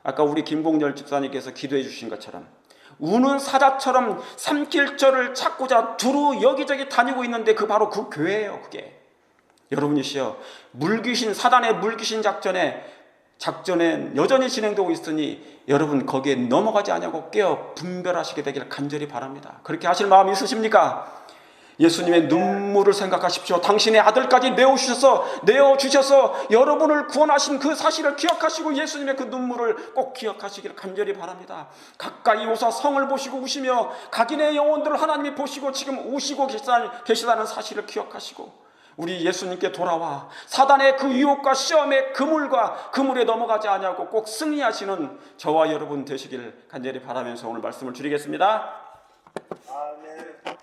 아까 우리 김봉열 집사님께서 기도해 주신 것처럼 우는 사자처럼 삼킬 자를 찾고자 두루 여기저기 다니고 있는데 그 바로 그 교회예요. 그게 여러분이시여, 물귀신 사단의 물귀신 작전엔 여전히 진행되고 있으니 여러분 거기에 넘어가지 않냐고 깨어 분별하시게 되기를 간절히 바랍니다. 그렇게 하실 마음이 있으십니까? 예수님의 눈물을 생각하십시오. 당신의 아들까지 내어주셔서 여러분을 구원하신 그 사실을 기억하시고 예수님의 그 눈물을 꼭 기억하시기를 간절히 바랍니다. 가까이 오사 성을 보시고 우시며 각인의 영혼들을 하나님이 보시고 지금 우시고 계시다는 사실을 기억하시고 우리 예수님께 돌아와 사단의 그 유혹과 시험의 그물에 넘어가지 않냐고 꼭 승리하시는 저와 여러분 되시길 간절히 바라면서 오늘 말씀을 드리겠습니다. 아멘.